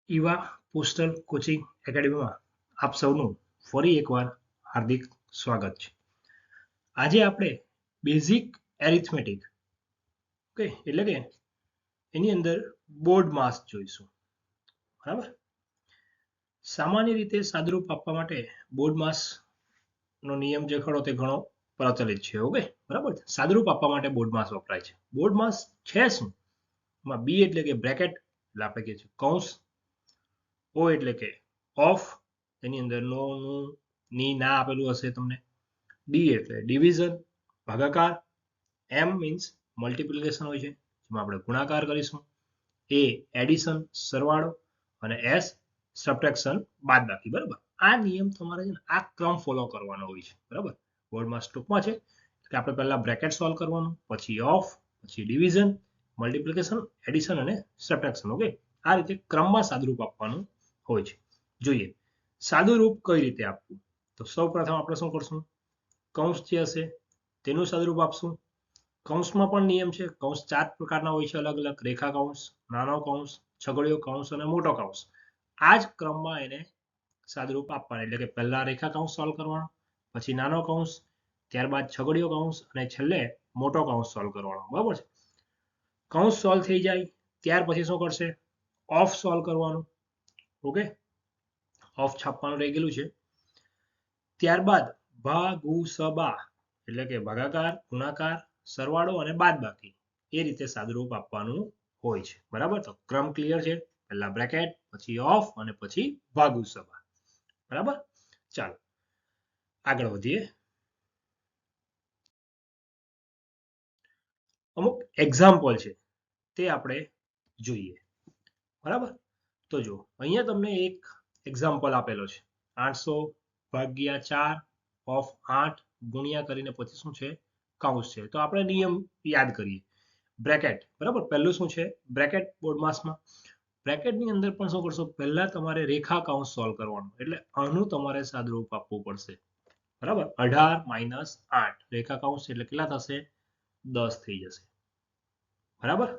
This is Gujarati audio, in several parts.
ઈવા પોસ્ટલ કોચિંગ એકેડમીમાં આપ સૌનું ફરી એકવાર હાર્દિક સ્વાગત છે. આજે આપણે બેઝિક એરિથમેટિક ઓકે એટલે કે એની અંદર બોર્ડ માસ જોઈશું. બરાબર. સામાન્ય રીતે સાદુરૂપ આપવા માટે બોર્ડ માસનો નિયમ જે ખરો તે ઘણો પ્રચલિત છે. ઓકે બરાબર. સાદુરૂપ આપવા માટે બોર્ડ માસ વપરાય છે. બોર્ડ માસ છે શું? એમાં બી એટલે કે બ્રેકેટ એટલે આપણે કહીએ છીએ કૌંસ, ઓ એટલે કે ઓફ, એની અંદર નો નું ની ના આપેલું હશે તમને, ડી એટલે ડિવિઝન ભાગાકાર, એમ મીન્સ મલ્ટિપ્લિકેશન હોય છે જેમાં આપણે ગુણાકાર કરીશું, એ એડિશન સરવાળો અને એસ સબટ્રેક્શન બાદબાકી. બરાબર. આ નિયમ તમારે છે ને આ ક્રમ ફોલો કરવાનો હોય છે. બરાબર. બોર્ડમાં સ્ટોકમાં છે કે આપણે પહેલા બ્રેકેટ સોલ્વ કરવાનું, પછી ઓફ, પછી ડિવિઝન, મલ્ટિપ્લિકેશન, એડિશન અને સબટ્રેક્શન. ઓકે આ રીતે ક્રમમાં સાદુરૂપ આપવાનું હોય છે. જોઈએ સાદુરૂપ કઈ રીતે આપવું. તો સૌ પ્રથમ આપણે શું કરશું, કૌંસ જે હશે તેનું સાદુરૂપ આપશું. કૌંસમાં પણ નિયમ છે. કૌંસ 4 પ્રકારના હોય છે અલગ અલગ: રેખા કૌંસ, નાનો કૌંસ, છગડીયો કૌંસ અને મોટો કૌંસ. આ જ ક્રમમાં એને સાદુરૂપ આપવાનું. એટલે કે પહેલા રેખા કૌંસ સોલ્વ કરવાનો, પછી નાનો કૌંસ, ત્યારબાદ છગડીયો કૌંસ અને છેલ્લે મોટો કૌંસ સોલ્વ કરવાનો. બરાબર છે. કૌંસ સોલ્વ થઈ જાય ત્યાર પછી શું કરશે, ઓફ સોલ્વ કરવાનું. ઓકે ઓફ છાપવાનું રહી ગયેલું છે. ત્યારબાદ ભાગુસબા એટલે કે ભાગાકાર, ગુણાકાર, સરવાળો અને બાદબાકી એ રીતે સાદુરૂપ આપવાનું હોય છે. બરાબર. તો ક્રમ ક્લિયર છે. પહેલા બ્રેકેટ, પછી ઓફ અને પછી ભાગુસબા. બરાબર. ચાલો આગળ વધીએ. અમુક એક્ઝામ્પલ છે તે આપણે જોઈએ. બરાબર. તો જો અહીંયા તમને એક એક્ઝામ્પલ આપેલો છે, 800 ભાગ્યા 4 ઓફ 8 ગુણ્યા કરીને પછી શું છે, કૌંસ છે. તો આપણે નિયમ યાદ કરીએ. બ્રેકેટ. બરાબર. પહેલું શું છે, બ્રેકેટ બોર્ડ માસમાં. બ્રેકેટની અંદર પણ શું કરશો, પહેલા તમારે રેખા કૌંસ સોલ્વ કરવાનું, એટલે આનું તમારે સાદુરૂપ આપવું પડશે. બરાબર. 18 - 8 રેખા કૌંસ એટલે કેટલા થશે, 10 થઈ જશે. બરાબર.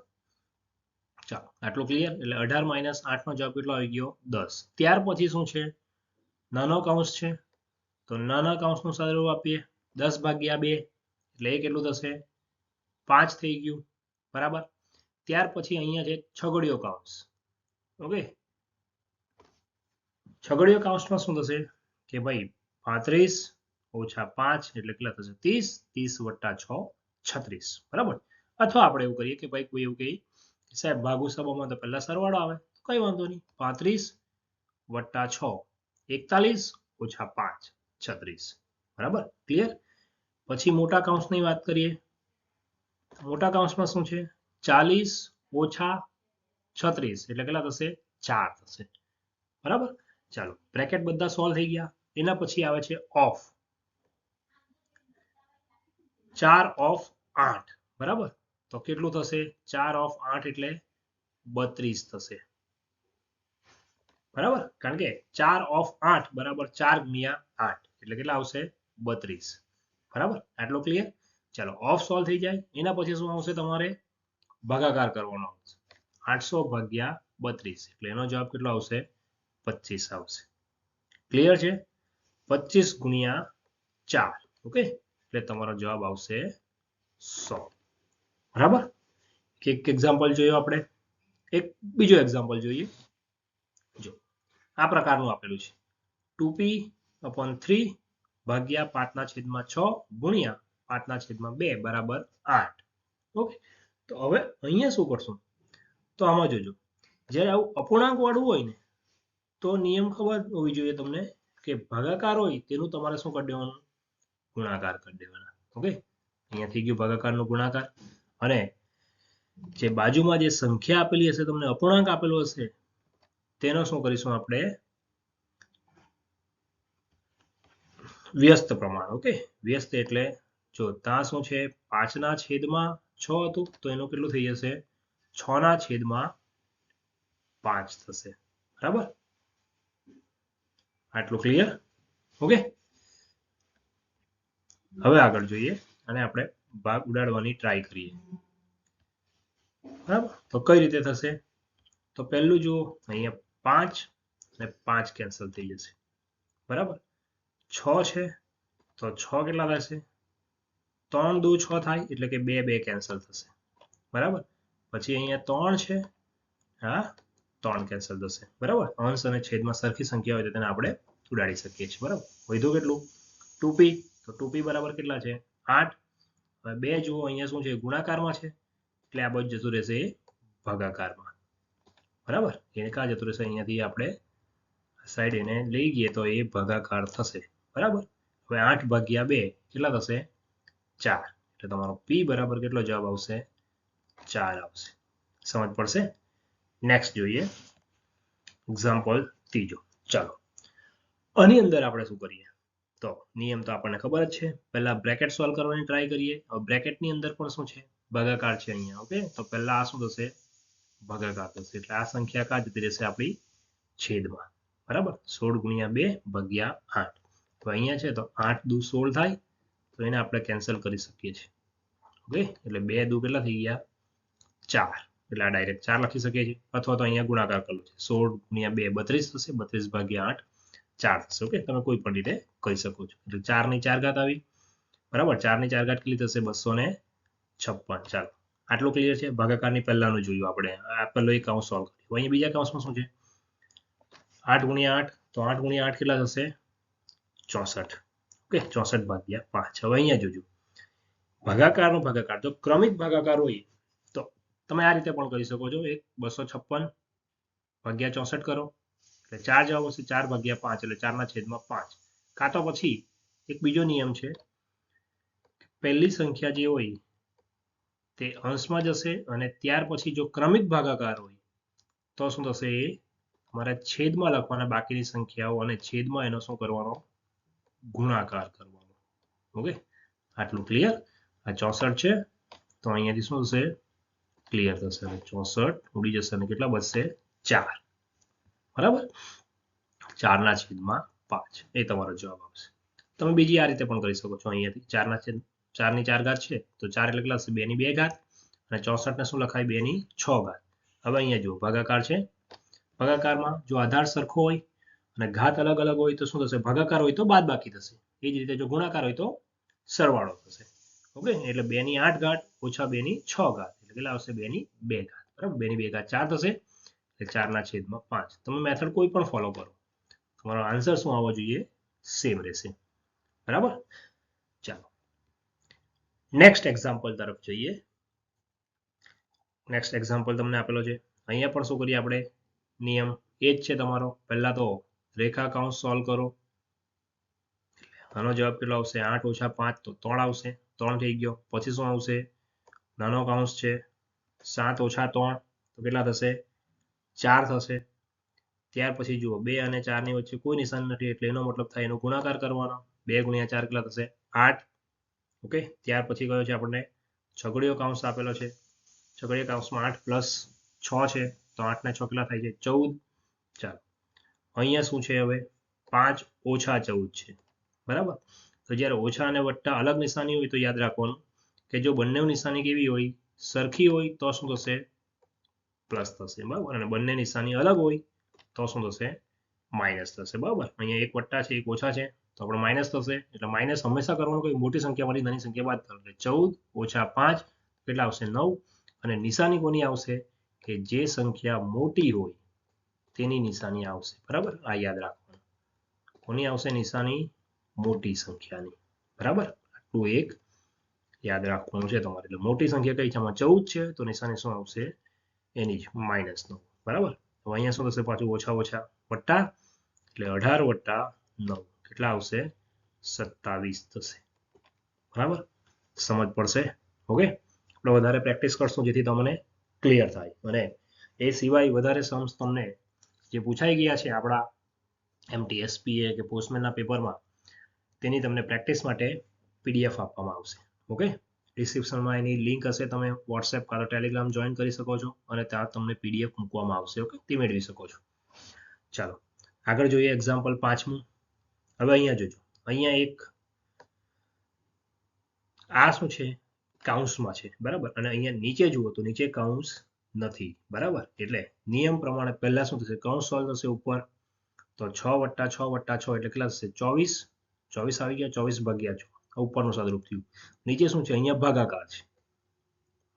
ચાલો આટલું ક્લિયર. એટલે 18 - 8 નો જવાબ કેટલો આવી ગયો, 10. ત્યાર પછી શું છે, નાનો કૌંસ છે. તો નાના કૌંસનું સાદુરૂપ આપીએ, 10 ભાગ્યા 2 એટલે એ કેટલું થશે, 5 થઈ ગયું. બરાબર. ત્યાર પછી અહીંયા છે છગડીયો કૌંસ. ઓકે છગડીયો કૌંસમાં શું થશે કે ભાઈ 35 - 5 એટલે કેટલા થશે, 30. 30 - 6 36. બરાબર. અથવા આપણે એવું કરીએ કે ભાઈ કોઈ એવું કહે સાહેબ ભાગુસબામાં તો પહેલા સરવાળો આવે, કઈ વાંધો નહીં, 35 - 6 41 - 5 36. બરાબર. ક્લિયર. પછી મોટા કૌંસની વાત કરીએ. મોટા કૌંસમાં શું છે, 40 - 36 એટલે કેટલા થશે, 4 થશે. બરાબર. ચાલો બ્રેકેટ બધા સોલ્વ થઈ ગયા. એના પછી આવે છે ઓફ. 4 ઓફ 8. બરાબર. તો કેટલું થશે, 4 ઓફ 8 એટલે 32 થશે. બરાબર. કારણ કે 4 ઓફ 8 બરાબર 4 ગુણ્યા 8 એટલે કેટલા આવશે, 32. બરાબર. આટલો ક્લિયર. ચાલો ઓફ સોલ્વ થઈ જાય એના પછી શું આવશે, તમારે ભાગાકાર કરવાનો આવશે. 800 ભાગ્યા 32 એટલે એનો જવાબ કેટલો આવશે, 25 આવશે. ક્લિયર છે. 25 ગુણ્યા 4. ઓકે એટલે તમારો જવાબ આવશે 100. બરાબર. એક એક્ઝામ્પલ જોયો આપણે. એક બીજો એક્ઝામ્પલ જોઈએ. જો આ પ્રકારનું આપેલું છે, 2p/3 ભાગ્યા 5/6 ગુણ્યા 5/2 બરાબર 8. ઓકે તો હવે અહીંયા શું કરશું, તો આમાં જોજો જ્યારે આવું અપૂર્ણાંક વાળું હોય ને તો નિયમ ખબર હોવી જોઈએ તમને કે ભાગાકાર હોય તેનું તમારે શું કરી દેવાનું, ગુણાકાર કરી દેવાના. ઓકે અહીંયા થઈ ગયું ભાગાકારનો ગુણાકાર. અને જે બાજુમાં જે સંખ્યા આપેલી હશે, તમને અપૂર્ણાંક આપેલો હશે, તેનો શું કરીશું આપણે, વ્યસ્ત પ્રમાણ. ઓકે વ્યસ્ત એટલે જો ત્યાં શું છે, 5/6 હતું તો એનું કેટલું થઈ જશે, 6/5 થશે. બરાબર. આટલું ક્લિયર. ઓકે હવે આગળ જોઈએ અને આપણે ભાગ ઉડાડવાની ટ્રાય કરીએ. બરાબર. તો કઈ રીતે થશે, તો પહેલું જુઓ અહીંયા 5 અને 5 કેન્સલ થઈ જશે બરાબર 6 છે તો 6 કેટલા થશે 3 દુ 6 થાય એટલે કે 2 2 કેન્સલ થશે બરાબર પછી અહીંયા 3 છે હા 3 કેન્સલ થશે બરાબર અંશ અને છેદમાં સરખી સંખ્યા હોય તો તેને આપણે ઉડાડી શકીએ છીએ બરાબર વધ્યું કેટલું 2p તો 2p બરાબર કેટલા છે 8 હવે 2 જુઓ અહીંયા શું છે ગુણાકારમાં છે એટલે આ બાજુ જતું રહેશે એ ભાગાકારમાં બરાબર એને કાં જતું રહેશે અહીંયાથી આપણે સાઈડ એને લઈ ગઈએ તો એ ભાગાકાર થશે બરાબર હવે 8 ભાગ્યા 2 કેટલા થશે 4 એટલે તમારો p બરાબર કેટલો જવાબ આવશે 4 આવશે સમજ પડશે નેક્સ્ટ જોઈએ એક્ઝામ્પલ ત્રીજો ચાલો આની અંદર આપણે શું કરીએ તો નિયમ તો આપણને ખબર જ છે પહેલા બ્રેકેટ સોલ્વ કરવાની ટ્રાય કરીએ હવે બ્રેકેટની અંદર પણ શું છે ભાગાકાર છે અહીંયા ઓકે તો પહેલા આ શું થશે ભાગાકાર થશે એટલે આ સંખ્યા કા જતી રહેશે આપણી છેદમાં બરાબર 16 ગુણ્યા 2 ભાગ્યા 8 તો અહીંયા છે તો 8 દુ 16 થાય તો એને આપણે કેન્સલ કરી શકીએ છીએ ઓકે એટલે 2 દુ કેટલા થઈ ગયા 4 એટલે આ ડાયરેક્ટ 4 લખી શકીએ છીએ અથવા તો અહીંયા ગુણાકાર કરવો છે 16 ગુણ્યા 2 32 થશે 32 ભાગ્યા 8 4 થશે ઓકે તમે કોઈ પણ રીતે કરી શકો છો એટલે 4 ની 4 ઘાત આવી બરાબર 4 ની 4 ઘાત કેટલી થશે 256 ચાલો આટલું ક્લિયર છે ભાગાકારની પહેલાનું જોયું આપણે આ પહેલો એક કૌંસ સોલ્વ કર્યો અહીંયા બીજા કૌંસમાં શું છે 8 ગુણ્યા 8 તો 8 ગુણ્યા 8 કેટલા થશે 64 ઓકે 64 ભાગ્યા 5 હવે અહીંયા જોજો ભાગાકારનો ભાગાકાર જો ક્રમિક ભાગાકાર હોય તો તમે આ રીતે પણ કરી શકો છો એક 256 ભાગ્યા 64 કરો એટલે 4 જવાબ આવશે 4 ભાગ્યા 5 એટલે 4 ના છેદમાં 5 કાં તો પછી એક બીજો નિયમ છે પહેલી સંખ્યા જે હોય તે અંશમાં જશે અને ત્યાર પછી જો ક્રમિક ભાગાકાર હોય તો શું થશે એ તમારે છેદમાં લખવાના બાકીની સંખ્યાઓ અને છેદમાં એનો શું કરવાનો ગુણાકાર કરવાનો ઓકે આટલું ક્લિયર આ 64 છે તો અહીંયાથી શું થશે ક્લિયર થશે 64 ઉડી જશે અને કેટલા બચશે 4 બરાબર 4 ના છેદમાં 5 એ તમારો જવાબ આવશે તમે બીજી આ રીતે પણ કરી શકો છો અહીંયાથી 4 ના છેદ 4 ની 4 ઘાત છે તો 4 એટલે કેટલા હશે 2 ની 2 ઘાત અને 64 ને શું લખાય 2 ની 6 ઘાત હવે અહીંયા જુઓ ભાગાકાર છે ભાગાકારમાં જો આધાર સરખો હોય અને ઘાત અલગ અલગ હોય તો શું થશે ભાગાકાર હોય તો બાદબાકી થશે એ જ રીતે જો ગુણાકાર હોય તો સરવાળો થશે ઓકે એટલે 2 ની 8 ઘાત ઓછા 2 ની 6 ઘાત એટલે કેટલા આવશે 2 ની 2 ઘાત બરાબર 2 ની 2 ઘાત 4 થશે એટલે 4 ના છેદમાં 5 તમે મેથડ કોઈ પણ ફોલો કરો તમારો આન્સર શું આવવો જોઈએ સેમ રહેશે બરાબર ચાલો નેક્સ્ટ એક્ઝામ્પલ તરફ જઈએ નેક્સ્ટ એક્ઝામ્પલ તમને આપેલો છે અહીંયા પણ શું કરીએ આપણે નિયમ એ જ છે તમારો પહેલા તો રેખા કૌંસ સોલ્વ કરો આનો જવાબ કેટલો આવશે 8 ઓછા 5 તો 3 આવશે 3 થઈ ગયો પછી શું આવશે નાનો કૌંસ છે 7 ઓછા 3 તો કેટલા થશે 4 થશે ત્યાર પછી જુઓ 2 અને 4 ની વચ્ચે કોઈ નિશાન નથી એટલે એનો મતલબ થાય એનો ગુણાકાર કરવાનો 2 ગુણ્યા 4 કેટલા થશે 8 ઓકે ત્યાર પછી કયો છે આપણને છગડીયો કૌંસ આપેલો છે છગડીયા કૌંસમાં 8 પ્લસ 6 છે તો 8 ને 6 કેટલા થાય છે 14 ચાલો અહીંયા શું છે હવે 5 ઓછા 14 છે બરાબર તો જ્યારે ઓછા અને વત્તા અલગ નિશાની હોય તો યાદ રાખવાનું કે જો બંને નિશાની કેવી હોય સરખી હોય તો શું થશે પ્લસ થશે બરાબર અને બંને નિશાની અલગ હોય તો શું થશે માઇનસ થશે બરાબર અહીંયા એક વત્તા છે એક ઓછા છે તો આપણે માઇનસ થશે એટલે માઇનસ હંમેશા કરવાનું કોઈ મોટી સંખ્યામાંથી નાની સંખ્યા બાદ કરવાનું 14 ઓછા 5 કેટલા આવશે 9 અને નિશાની કોની આવશે કે જે સંખ્યા મોટી હોય તેની નિશાની આવશે બરાબર આ યાદ રાખવાનું કોની આવશે નિશાની મોટી સંખ્યાની બરાબર આટલું એક યાદ રાખવાનું છે તમારે એટલે મોટી સંખ્યા કઈ છે આમાં 14 છે તો નિશાની શું આવશે એની જ માઇનસ 9 બરાબર તો અહીંયા શું થશે પાછું ઓછા ઓછા વત્તા એટલે 18 વત્તા 9 કેટલા આવશે 27 થશે બરાબર સમજ પડશે ઓકે આપણે વધારે પ્રેક્ટિસ કરશું જેથી તમને ક્લિયર થાય અને એ સિવાય વધારે સમ્સ તમને જે પૂછાઈ ગયા છે આપણા MTSPA કે પોસ્ટમેનના પેપરમાં તેની તમને પ્રેક્ટિસ માટે PDF આપવામાં આવશે ઓકે ડિસ્ક્રિપ્શનમાં એની લિંક હશે તમે વોટ્સએપ કાં તો ટેલિગ્રામ જોઈન કરી શકો છો અને ત્યાં તમને PDF મૂકવામાં આવશે ઓકે તે મેળવી શકો છો ચાલો આગળ જોઈએ એક્ઝામ્પલ 5મું હવે અહીંયા જોજો અહીંયા એક આ શું છે કાઉન્સમાં છે બરાબર અને અહીંયા નીચે જુઓ તો નીચે કાઉન્સ નથી, બરાબર. એટલે નિયમ પ્રમાણે પહેલા શું થશે, કૌંસ સોલ્વ થશે ઉપર, તો 6 વત્તા 6 વત્તા 6 એટલે કેટલા થશે 24. 24 આવી ગયા, 24 ભાગ્યા 6 ઉપરનું સાદુરૂપ થયું. નીચે શું છે, અહીંયા ભાગાકાર છે,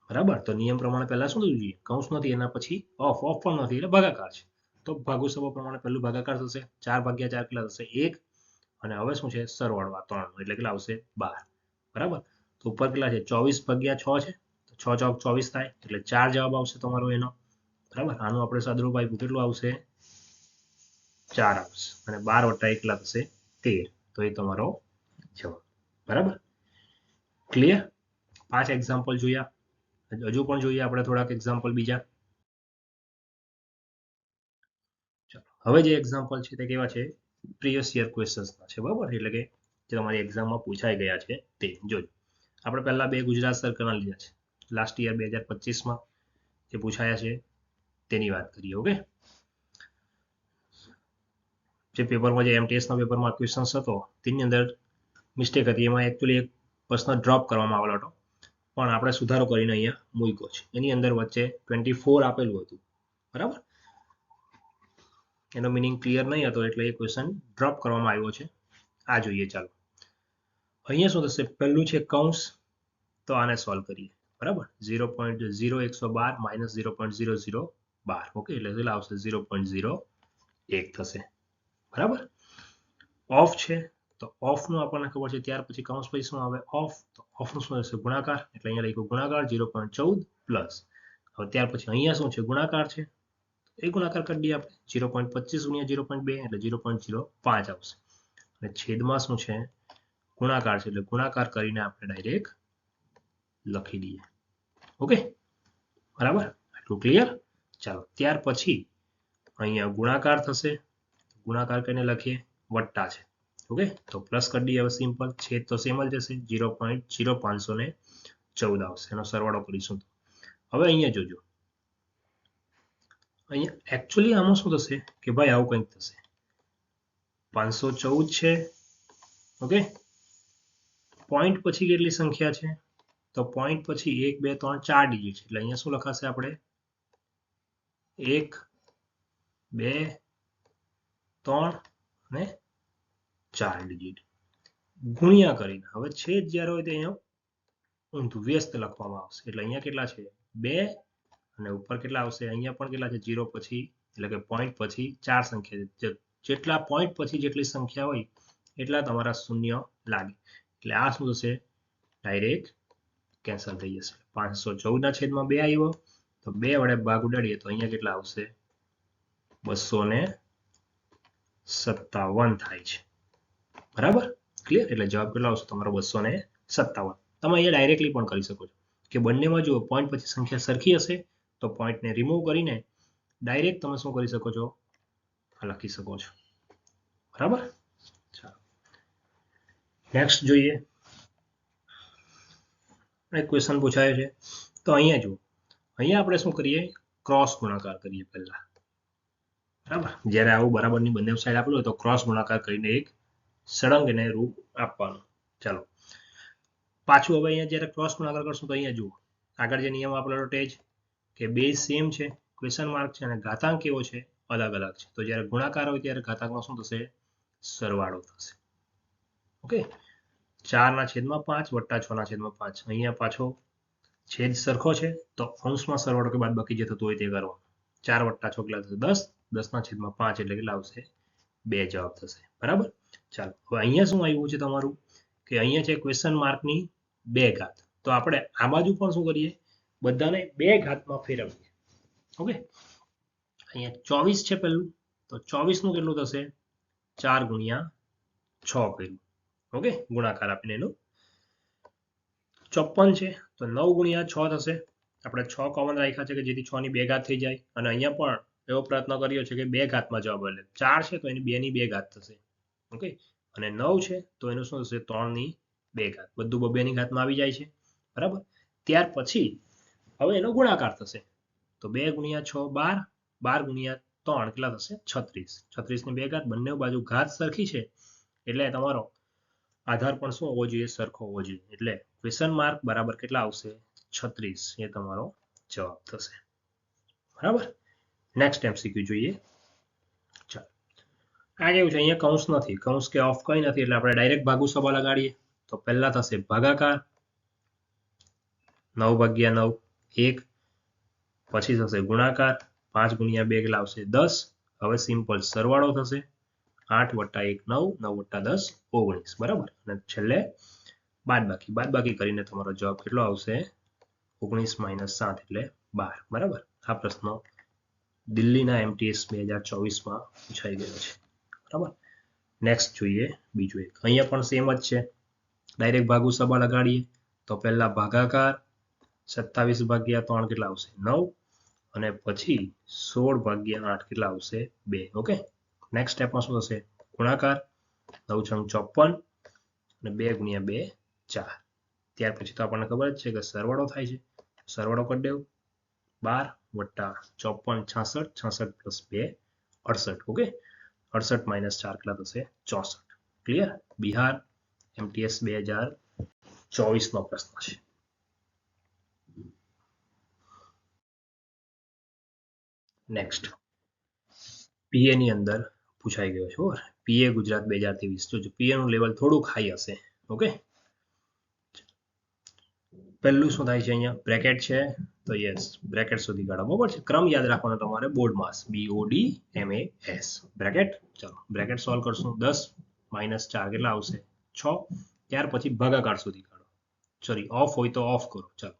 બરાબર. તો નિયમ પ્રમાણે પહેલા શું થવું જોઈએ, કૌંસ નથી એના પછી ઓફ પણ નથી એટલે ભાગાકાર છે. તો ભાગુ સ્વભાવ પ્રમાણે પહેલું ભાગાકાર થશે, 4 ભાગ્યા 4 કેટલા થશે 1. અને હવે શું છે, સરવાળો આ 3 એટલે કેટલા આવશે 12, બરાબર. તો ઉપર કેટલા છે 24 ભાગ્યા 6 છે, તો 6 ચોક 24 થાય એટલે 4 જવાબ આવશે તમારો એનો, બરાબર. આનું આપણે સાદુરૂપ આપ્યું કેટલું આવશે 4 આવશે, અને 12 વત્તા 1 કેટલા થશે 13. તો એ તમારો જવાબ, બરાબર. ક્લિયર. 5 એક્ઝામ્પલ જોયા, હજુ પણ જોઈએ આપણે થોડાક એક્ઝામ્પલ બીજા. હવે જે એક્ઝામ્પલ છે તે કેવા છે, પ્રીવિયસ યર ક્વેશ્ચન્સના છે, બરાબર. એટલે કે જે તમારી એક્ઝામમાં પૂછાઈ ગયા છે તે જોજો. આપણે પહેલા 2 ગુજરાત સર્કલના લીધા છે, લાસ્ટ યર 2025માં જે પૂછાયા છે તેની વાત કરીએ. ઓકે, જે પેપરમાં જે એમટીએસના પેપરમાં ક્વેશ્ચન્સ હતો તેની અંદર મિસ્ટેક હતી, એમાં એકચ્યુઅલી એક પ્રશ્ન ડ્રોપ કરવામાં આવેલો હતો, પણ આપણે સુધારો કરીને અહીંયા મૂક્યો છે. એની અંદર વચ્ચે 24 આપેલું હતું, બરાબર. એનો મિનિંગ ક્લિયર નહીં હતો એટલે એ ક્વેશ્ચન ડ્રોપ કરવામાં આવ્યો છે. આ જોઈએ, ચાલો. અહીંયા શું થશે, પહેલું છે કૌંસ, તો આને સોલ્વ કરીએ, બરાબર. 0.0112 માઇનસ 0.0012, ઓકે, એટલે કેટલા આવશે 0.01 થશે, બરાબર. ઓફ છે તો ઓફનું આપણને ખબર છે, ત્યાર પછી કૌંસ પછી શું આવે ઓફ, તો ઓફનું શું થશે ગુણાકાર, એટલે અહીંયા લખ્યું ગુણાકાર 0.14 પ્લસ. હવે ત્યાર પછી અહીંયા શું છે ગુણાકાર છે, એ ગુણાકાર કરી દઈએ આપણે 0.25 ગુણ્યા 0.2 એટલે 0.05 આવશે. અને છેદમાં શું છે ગુણાકાર છે, એટલે ગુણાકાર કરીને આપણે ડાયરેક્ટ લખી દઈએ. ઓકે, બરાબર. આટલું ક્લિયર. ચાલો, ત્યાર પછી અહીંયા ગુણાકાર થશે, ગુણાકાર કરીને લખીએ, વત્તા છે, ઓકે, તો પ્લસ કરી દઈએ. હવે સિમ્પલ, છેદ તો સેમ જ જશે, 0.0514 આવશે, એનો સરવાળો કરીશું. હવે અહીંયા જોજો, અહીંયા એકચ્યુઅલી આમાં શું થશે કે ભાઈ આવું કંઈક થશે, 514 છે, ઓકે. પોઈન્ટ પછી કેટલી સંખ્યા છે, તો પોઈન્ટ પછી 1 2 3 4 ડિજિટ છે, એટલે અહીંયા શું લખાશે આપણે 1 2 3 અને 4 ડિજિટ ગુણ્યા કરીને, હવે છેદ જ્યારે હોય તો અહીંયા ઊંધું વ્યસ્ત લખવામાં આવશે, એટલે અહીંયા કેટલા છે 2 અને ઉપર કેટલા આવશે, અહીંયા પણ કેટલા છે 0 પછી, એટલે કે પોઈન્ટ પછી 4 સંખ્યા છે, જેટલા પોઈન્ટ પછી જેટલી સંખ્યા હોય એટલા તમારા શૂન્ય લાગે, એટલે આ શું થશે ડાયરેક્ટ કેન્સલ થઈ જશે. 514 ના છેદમાં 2 આવ્યો, તો 2 વડે ભાગ ઉડાડીએ તો અહીંયા કેટલા આવશે 257 થાય છે, બરાબર. ક્લિયર. એટલે જવાબ કેટલો આવશે તમારો 257. તમે અહીંયા ડાયરેક્ટલી પણ કરી શકો છો કે બંનેમાં જો પોઈન્ટ પછી સંખ્યા સરખી હશે તો પોઈન્ટને રિમૂવ કરીને ડાયરેક્ટ તમે શું કરી શકો છો, લખી શકો છો, બરાબર. ચાલો નેક્સ્ટ જોઈએ. એક ક્વેશ્ચન પૂછાયો છે, તો અહીંયા જુઓ, અહીંયા આપણે શું કરીએ ક્રોસ ગુણાકાર કરીએ પહેલા, બરાબર. જ્યારે આવું બરાબરની બંને સાઈડ આપેલું હોય તો ક્રોસ ગુણાકાર કરીને એક સળંગ એને રૂપ આપવાનું. ચાલો પાછું હવે અહીંયા જ્યારે ક્રોસ ગુણાકાર કરશું તો અહીંયા જુઓ, આગળ જે નિયમ આપેલો તે જ કે બેઝ સેમ છે, ક્વેશ્ચન માર્ક છે, અને ઘાતાંક કેવો છે અલગ અલગ છે, તો જ્યારે ગુણાકાર હોય ત્યારે ઘાતાંકમાં શું થશે સરવાળો થશે. ઓકે, 4 ના છેદમાં 5 વત્તા 6 ના છેદમાં 5, અહીંયા પાછો છેદ સરખો છે તો અંશમાં સરવાળો કે બાદબાકી જે થતું હોય તે કરવાનું. 4 વત્તા 6 કેટલા થશે 10, 10 ના છેદમાં 5 એટલે કેટલા આવશે 2 જવાબ થશે, બરાબર. ચાલો હવે અહીંયા શું આવ્યું છે તમારું કે અહીંયા છે ક્વેશ્ચન માર્કની 2 ઘાત, તો આપણે આ બાજુ પણ શું કરીએ બધાને 2 ઘાતમાં ફેરવીએ. ઓકે, અહીંયા 24 છે પહેલું, તો 24 નું કેટલું થશે 4 ગુણ્યા 6 કર્યું, ઓકે, ગુણાકાર આપીને એનું. 54 છે તો 9 ગુણ્યા 6 થશે, આપણે 6 કોમન રાખ્યા છે કે જેથી 6 ની 2 ઘાત થઈ જાય, અને અહીંયા પણ એવો પ્રયત્ન કર્યો છે કે 2 ઘાતમાં જવાબ એટલે 4 છે તો એની 2 ની 2 ઘાત થશે, ઓકે. અને 9 છે તો એનું શું થશે 3 ની 2 ઘાત, બધું 2 ની ઘાતમાં આવી જાય છે, બરાબર. ત્યાર પછી હવે એનો ગુણાકાર થશે, તો 2 ગુણ્યા 6 12, 12 ગુણ્યા 3 કેટલા થશે 36, 36 ની 2 ઘાત, બંને બાજુ ઘાત સરખી છે એટલે તમારો આધાર પણ શું હોવો જોઈએ સરખો હોવો જોઈએ, એટલે ક્વેશ્ચન માર્ક બરાબર કેટલા આવશે 36, એ તમારો જવાબ થશે, બરાબર. નેક્સ્ટ MCQ જોઈએ. ચાલો આ કેવું છે, અહીંયા કૌંસ નથી, કૌંસ કે ઓફ કંઈ નથી, એટલે આપણે ડાયરેક્ટ ભાગુ સભા લગાડીએ. તો પહેલા થશે ભાગાકાર 9 ભાગ્યા 9 1, પછી થશે ગુણાકાર 5 ગુણ્યા 2 કેટલા આવશે 10. હવે સિમ્પલ સરવાળો થશે 8 વત્તા 1 9, 9 વત્તા 10 19. બરાબર. અને છેલ્લે બાદબાકી કરીને તમારો જવાબ કેટલો આવશે 19 - 7 એટલે 12. બરાબર. આ પ્રશ્ન દિલ્હીના MTS 2024માં પૂછાઈ ગયો છે. બરાબર. નેક્સ્ટ જોઈએ બીજું એક. અહીંયા પણ સેમ જ છે, ડાયરેક્ટ ભાગુ સભા લગાડીએ. તો પહેલા ભાગાકાર 27 ભાગ્યા 3 કેટલા આવશે 9, અને પછી 16 ભાગ્યા 8 કેટલા આવશે 2. ઓકે. નેક્સ્ટ સ્ટેપમાં શું થશે ગુણાકાર 9 × 54 અને 2 ગુણ્યા 2 4. ત્યાર પછી તો આપણને ખબર જ છે કે સરવાળો થાય છે, સરવાળો કરી દેવું 12 વત્તા 54 66 66 + 2 68. ઓકે. 68 - 4 કેટલા થશે 64. ક્લિયર. બિહાર MTS 2024નો પ્રશ્ન છે. નેક્સ્ટ PA ની અંદર પૂછાઈ ગયો છે. બરાબર. PA ગુજરાત 2023. જો PA નું લેવલ થોડુંક હાઈ હશે. ઓકે. પહેલું શું થાય છે, અહીંયા બ્રેકેટ છે, તો યસ બ્રેકેટ સુધી કાઢો. બરાબર છે. ક્રમ યાદ રાખવાનો તમારે બોર્ડમાં BODMAS બ્રેકેટ. ચાલો બ્રેકેટ સોલ્વ કરશું. 10 - 4 કેટલા આવશે 6. ત્યાર પછી ભાગાકાર સુધી કાઢો. સોરી ઓફ હોય તો ઓફ કરો. ચાલો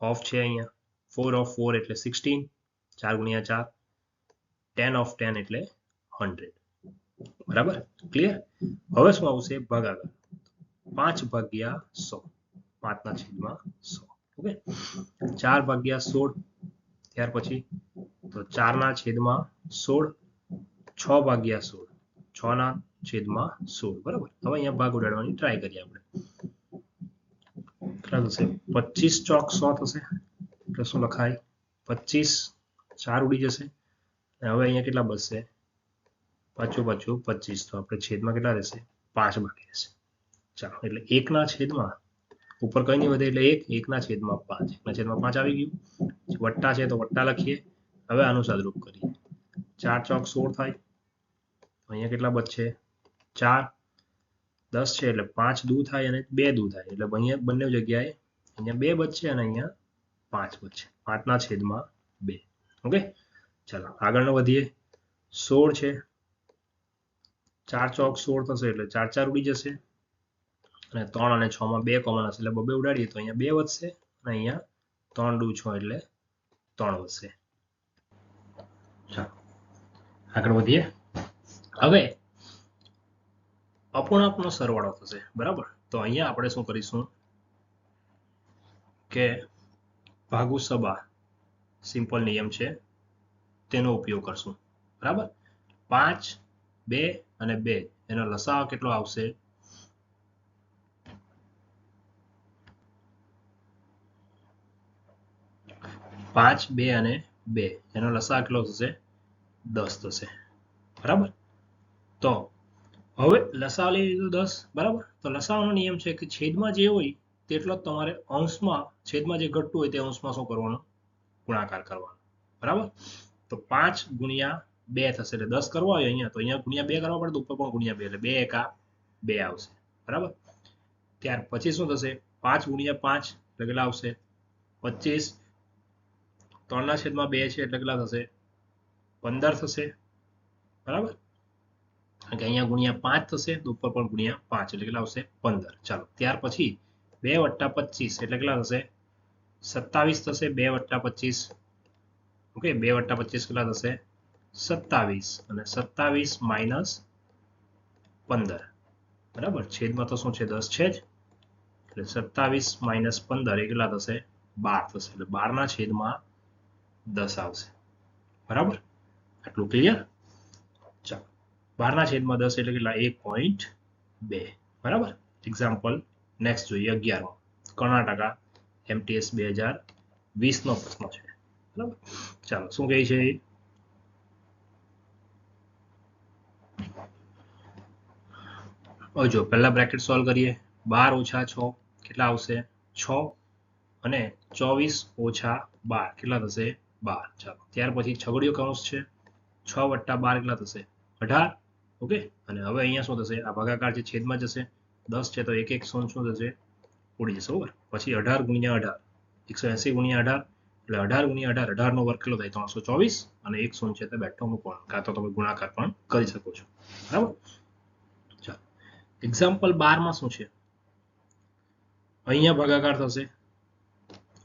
ઓફ છે અહીંયા 4 of 4 એટલે 16, 4 ગુણ્યા 4, 10 of 10 એટલે 100. બરાબર. ક્લિયર. હવે શું આવશે ભાગાકાર 5 ભાગ્યા 100, 5/100. ઓકે. 4 ભાગ્યા 16, ત્યાર પછી તો 4/16, 6 ભાગ્યા 16, 6/16. બરાબર. હવે અહીંયા ભાગ ઉડાડવાની ટ્રાય કરીએ આપણે. કેટલા થશે 25 ચોક 100 થશે. એટલે શું લખાય 25, 4 ઉડી જશે. હવે અહીંયા કેટલા બચશે પાછું 25. તો આપણે છેદમાં કેટલા રહેશે 5 બાકી રહેશે. ચાલો એટલે 1/છેદમાં ઉપર કઈ નહીં વધે એટલે 1, 1/5, 1/5 આવી ગયું. વટ્ટા છે તો વટ્ટા લખીએ. હવે આનું સાદરૂપ કરીએ. 4 ચોક 16 થાય. અહીંયા કેટલા બચશે 4, 10 છે એટલે 5 દૂ થાય અને 2 દૂ થાય, એટલે અહીંયા બંને જગ્યાએ અહીંયા 2 બચશે અને અહીંયા 5 બચશે. 5/2. ઓકે. ચાલો આગળનો વધીએ. 16 છે, 4 ચોક 16 થશે એટલે 4 4 ઉડી જશે, અને 3 અને 6 માં 2 કોમન હશે એટલે 2 ઉડાડીએ તો અહીંયા 2 વધશે, અને અહીંયા 3 દૂ 6 એટલે 3 વધશે. ચાલો આગળ વધીએ. હવે અપૂર્ણાંકનો સરવાળો થશે. બરાબર. તો અહીંયા આપણે શું કરીશું કે ભાગુ સભા સિમ્પલ નિયમ છે તેનો ઉપયોગ કરશું. બરાબર. 5, 2 અને 2 એનો લસાઅ કેટલો આવશે 5, 2 અને 2 એનો લસાઅ કેટલો થશે 10 થશે. બરાબર. તો હવે લસાઅ લઈ લીધો 10. બરાબર. તો લસાઅનો નિયમ છે કે છેદમાં જે હોય તેટલો તમારે અંશમાં, છેદમાં જે ઘટતું હોય તે અંશમાં શું કરવાનું ગુણાકાર કરવાનો. બરાબર. તો 5 ગુણ્યા 2 થશે એટલે 10 કરવા હોય અહીંયા, તો અહીંયા ગુણ્યા 2 કરવા પડે, તો ઉપર પણ ગુણ્યા 2 એટલે 2 એકા 2 આવશે. બરાબર. ત્યાર પછી શું થશે 5 ગુણ્યા 5 એટલે કેટલા આવશે 25. 3/2 છે એટલે કેટલા થશે 15 થશે. બરાબર. કારણ કે અહીંયા ગુણ્યા 5 થશે તો ઉપર પણ ગુણ્યા 5 એટલે કેટલા આવશે 15. ચાલો ત્યાર પછી 2 + 25 એટલે કેટલા થશે 27 થશે. 2 + 25. ઓકે. 2 + 25 કેટલા થશે 27, અને 27 - 15. બરાબર. છેદમાં તો શું છે 10 છે જ, એટલે 27 - 15 એ કેટલા થશે 12 થશે. એટલે 12/10 આવશે. બરાબર. આટલું ક્લિયર. ચાલો 12/10 એટલે કેટલા 1.2. બરાબર. એક્ઝામ્પલ નેક્સ્ટ જોઈએ 11. કર્ણાટકા MTS 2020નો પ્રશ્ન છે. બરાબર. ચાલો શું કહે છે જો પહેલા બ્રેકેટ સોલ્વ કરીએ. 12 - 6 કેટલા આવશે 6, અને 24 - 12 કેટલા થશે 12. ચાલો ત્યાર પછી છગડીયો કૌંસ છે 6 + 12 કેટલા થશે 18. ઓકે અને હવે અહીંયા શું થશે આ ભાગાકાર છે છેદમાં જશે 10 છે તો એક એક શૂન્ય શું થશે ઉડી જશે બરાબર પછી 18 × 18 180 × 18 એટલે 18 × 18 18 નો વર્ગ કેટલો થાય 324 અને એક શૂન્ય છે તે બેઠો મૂકવાનો કાં તો તમે ગુણાકાર પણ કરી શકો છો બરાબર ચાલો એક્ઝામ્પલ 12 માં શું છે અહીંયા ભાગાકાર થશે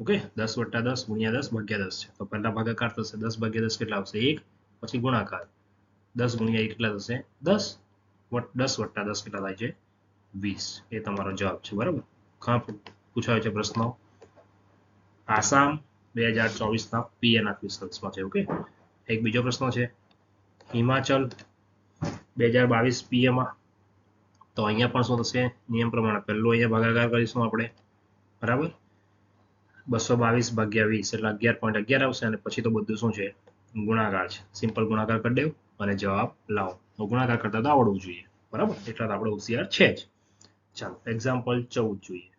ઓકે 10 + 10 × 10 / 10 છે તો પહેલા ભાગાકાર થશે 10 / 10 કેટલા આવશે 1 પછી ગુણાકાર 10 × 1 કેટલા થશે 10 10 + 10 કેટલા થાય છે 20 એ તમારો જવાબ છે બરાબર ઘણા પૂછાયો છે પ્રશ્નો આસામ 2024 ના પીએના ક્વેશ્ચન્સમાં છે ઓકે એક બીજો પ્રશ્ન છે હિમાચલ 2022 પીએમાં તો અહીંયા પણ શું થશે નિયમ પ્રમાણે પહેલો અહીંયા ભાગાકાર કરીશું આપણે બરાબર 222 / 20 એટલે 11.11 આવશે અને પછી તો બધું શું છે ગુણાકાર છે સિમ્પલ ગુણાકાર કરી દેવું અને જવાબ લાવો તો ગુણાકાર કરતા તો આવડવું જોઈએ બરાબર એટલા તો આપણે હોશિયાર છે જ ચાલો એક્ઝામ્પલ 14 જોઈએ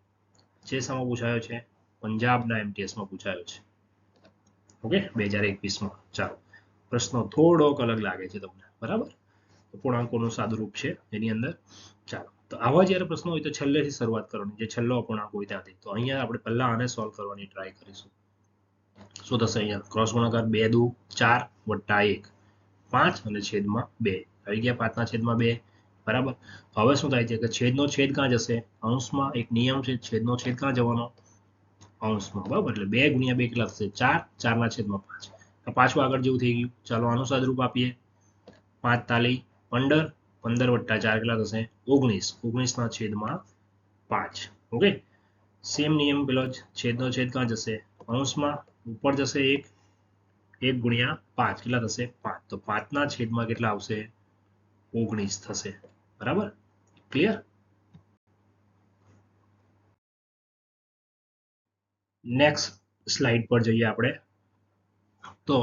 જે સામો પૂછાયો છે પંજાબના એમટીએસમાં પૂછાયો છે ઓકે 2021માં ચાલો પ્રશ્નો થોડોક અલગ લાગે છે તમને બરાબર અપૂર્ણાંકોનું સાદું રૂપ છે એની અંદર ચાલો તો આવા જ્યારે પ્રશ્નો હોય તો છેલ્લેથી શરૂઆત કરવાની જે છેલ્લો અપૂર્ણાંક હોય ત્યાંથી તો અહીંયા આપણે પહેલા આને સોલ્વ કરવાની ટ્રાય કરીશું શું થશે અહીંયા ક્રોસ ગુણાકાર 2 દુ 4 + 1 5 અને છેદમાં 2 આવી ગયા 5 ના છેદમાં 2 બરાબર હવે શું થાય છે કે છેદનો છેદ ક્યાં જશે અંશમાં એક નિયમ છે છેદનો છેદ ક્યાં જવાનો અંશમાં બરાબર એટલે 2 × 2 કેટલા થશે 4 4 ના છેદમાં 5 તો પાછું આગળ જેવું થઈ ગયું ચાલો આનું સાદુરૂપ આપીએ 5 તાલી 15 15 + 4 કેટલા થશે 19 19 ના છેદમાં 5 ઓકે સેમ નિયમ પેલો જ છેદનો છેદ ક્યાં જશે અંશમાં ઉપર જશે 1 1 × 5 કેટલા થશે 5 તો 5 ના છેદમાં કેટલા આવશે 19 થશે બરાબર ક્લિયર નેક્સ્ટ સ્લાઇડ પર જઈએ આપણે તો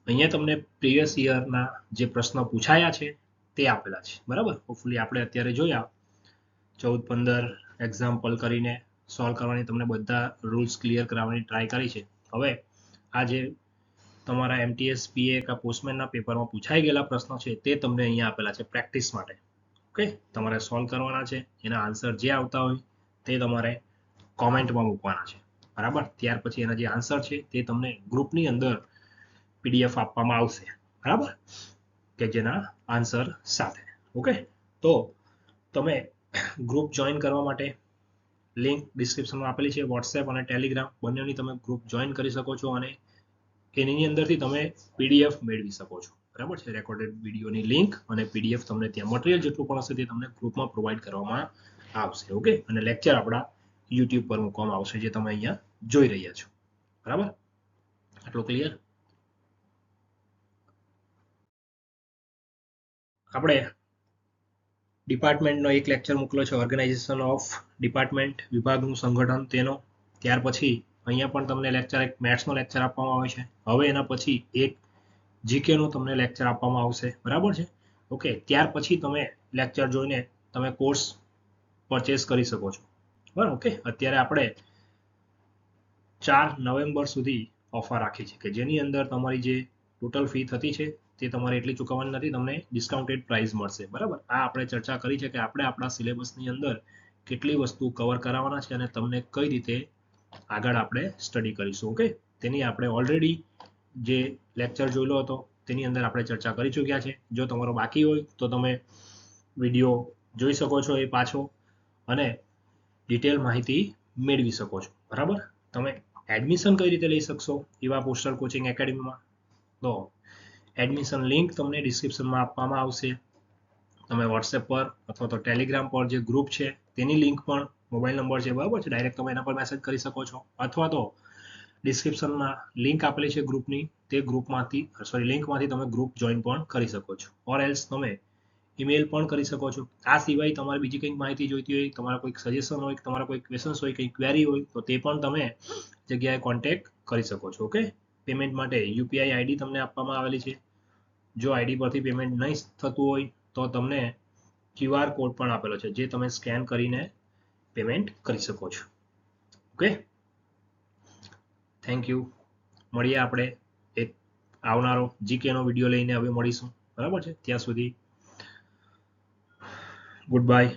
અહીંયા તમને પ્રીવિયસ યરના જે પ્રશ્નો પૂછાયા છે તે આપેલા છે બરાબર હોપફુલી આપણે અત્યારે જોયા 14-15 એક્ઝામ્પલ કરીને સોલ્વ કરવાની તમને બધા રૂલ્સ ક્લિયર કરાવવાની ટ્રાય કરી છે હવે આ જે તમારા એમટીએસ પીએ કે પોસ્ટમેનના પેપરમાં પૂછાઈ ગયેલા પ્રશ્નો છે તે તમને અહીંયા આપેલા છે પ્રેક્ટિસ માટે ઓકે તમારે સોલ્વ કરવાના છે એના આન્સર જે આવતા હોય તે તમારે કોમેન્ટમાં મૂકવાના છે બરાબર ત્યાર પછી એના જે આન્સર છે તે તમને ગ્રુપની અંદર પીડીએફ આપવામાં આવશે બરાબર કે જેના આન્સર સાથે ઓકે તો તમે ગ્રુપ જોઈન કરવા માટે લિંક ડિસ્ક્રિપ્શનમાં આપેલી છે વોટ્સએપ અને ટેલિગ્રામ બંનેની તમે ગ્રુપ જોઈન કરી શકો છો અને એની અંદરથી તમે પીડીએફ મેળવી શકો છો બરાબર છે રેકોર્ડેડ વિડીયોની લિંક અને પીડીએફ તમને ત્યાં મટીરિયલ જેટલું પણ હશે તે તમને ગ્રુપમાં પ્રોવાઈડ કરવામાં આવશે ઓકે અને લેક્ચર આપણા યુટ્યુબ પર મૂકવામાં આવશે જે તમે અહીંયા જોઈ રહ્યા છો બરાબર આટલું ક્લિયર આપણે ડિપાર્ટમેન્ટનો એક લેક્ચર મૂકેલો છે ઓર્ગેનાઇઝેશન ઓફ ડિપાર્ટમેન્ટ વિભાગનું સંગઠન તેનો ત્યાર પછી અહીંયા પણ તમને લેક્ચર એક મેથ્સનો લેક્ચર આપવામાં આવે છે હવે એના પછી એક જીકેનો તમને લેક્ચર આપવામાં આવશે બરાબર છે ઓકે ત્યાર પછી તમે લેક્ચર જોઈને તમે કોર્સ પરચેસ કરી શકો છો બરાબર ઓકે અત્યારે આપણે 4 નવેમ્બર સુધી ઓફર રાખી છે કે જેની અંદર તમારી જે ટોટલ ફી થતી છે તે તમારે એટલી ચૂકવવાની નથી તમને ડિસ્કાઉન્ટેડ પ્રાઇસ મળશે બરાબર આ આપણે ચર્ચા કરી છે કે આપણે આપણા સિલેબસની અંદર કેટલી વસ્તુ કવર કરાવવાના છે અને તમને કઈ રીતે આગળ આપણે સ્ટડી કરીશું ઓકે તેની આપણે ઓલરેડી જે લેક્ચર જોયેલો હતો તેની અંદર આપણે ચર્ચા કરી ચૂક્યા છે જો તમારો બાકી હોય તો તમે વિડીયો જોઈ શકો છો એ પાછો અને ડિટેલ માહિતી મેળવી શકો છો બરાબર તમે એડમિશન કઈ રીતે લઈ શકશો એવા પોસ્ટર કોચિંગ એકેડમીમાં તો એડમિશન લિંક તમને ડિસ્ક્રિપ્શનમાં આપવામાં આવશે તમે વોટ્સએપ પર અથવા તો ટેલિગ્રામ પર જે ગ્રુપ છે તેની લિંક પણ મોબાઈલ નંબર છે બરાબર છે ડાયરેક્ટ તમે એના પર મેસેજ કરી શકો છો અથવા તો ડિસ્ક્રિપ્શનમાં લિંક આપેલી છે ગ્રુપની તે લિંકમાંથી તમે ગ્રુપ જોઈન પણ કરી શકો છો ઓર એલ્સ તમે ઈમેલ પણ કરી શકો છો આ સિવાય તમારે બીજી કંઈક માહિતી જોઈતી હોય તમારા કોઈક સજેશન હોય તમારા કોઈ ક્વેશ્ચન્સ હોય કંઈક ક્વેરી હોય તો તે પણ તમે જગ્યાએ કોન્ટેક્ટ કરી શકો છો ઓકે પેમેન્ટ માટે યુપીઆઈ આઈડી તમને આપવામાં આવેલી છે જો આઈડી પરથી પેમેન્ટ નહીં થતું હોય તો તમને ક્યુઆર કોડ પણ આપેલો છે જે તમે સ્કેન કરીને પેમેન્ટ કરી શકો છો ઓકે થેન્ક યુ મળીએ આપણે એક આવનારો જીકેનો વિડીયો લઈને હવે મળીશું. બરાબર છે? ત્યાં સુધી ગુડ બાય.